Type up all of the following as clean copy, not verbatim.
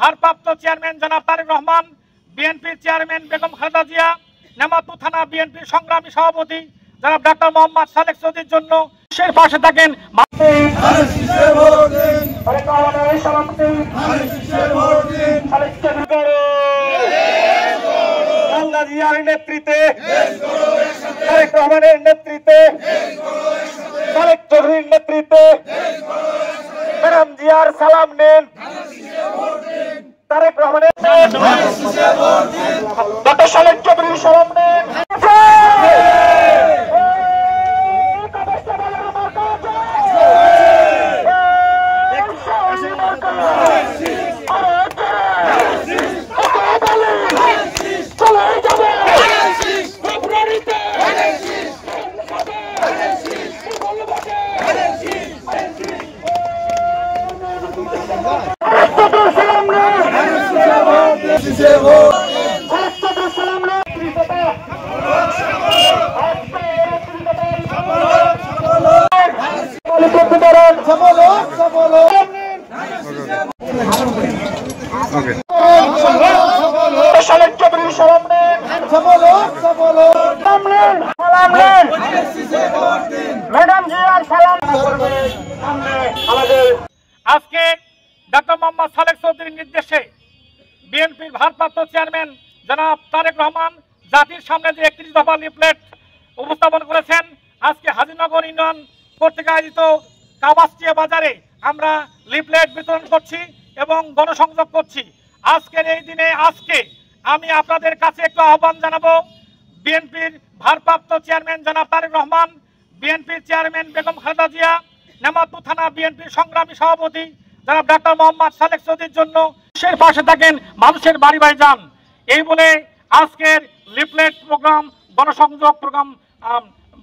ভারপ্রাপ্ত চেয়ারম্যান জনাব তারেক রহমান, বিএনপির চেয়ারম্যান বেগম খালেদা জিয়া, নেমাতুর থানা বিএনপির সংগ্রামী সভাপতি জনাব ডক্টর মোহাম্মদ সালেক চৌধুরীর জন্য দেশের পাশে থাকেন। নেতৃত্বে তারেক রহমানের নেতৃত্বে সালেক চৌধুরীর নেতৃত্বে ম্যাডাম জিয়ার সালাম নেন। তারেক রহমানের ডক্টর সালেক চৌধুরীর সালাম নেন। আজকে ডক্টর মোহাম্মদ সালেক চৌধুরীর নির্দেশে বিএনপির ভারপ্রাপ্ত চেয়ারম্যান জনাব তারেক রহমান জাতির সামনে যে 31 দফা লিফলেট উপস্থাপন করেছেন, আজকে হাজিনগর ইউনিয়ন কর্তৃক আয়োজিত কাবাসটিয়া বাজারে আমরা লিফলেট বিতরণ করছি এবং গণসংযোগ করছি। আজকের এই দিনে আজকে আমি আপনাদের কাছে একটু আহ্বান জানাবো। বিএনপির ভারপ্রাপ্ত চেয়ারম্যান জনাব তারেক রহমান, বিএনপির চেয়ারম্যান বেগম খালেদা জিয়া, নেমাতুর থানা বিএনপির সংগ্রামী সভাপতি জনাব ডক্টর মোহাম্মদ সালেক চৌধুরীর জন্য দেশের পাশে থাকেন, মানুষের বাড়ি বাড়ি যান, এই বলে আজকের লিফলেট প্রোগ্রাম গণসংযোগ প্রোগ্রাম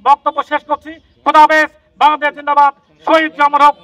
বক্তব্য শেষ করছি। খোদা হাফেজ। বাংলাদেশ জিন্দাবাদ। শহীদ অমর হোক।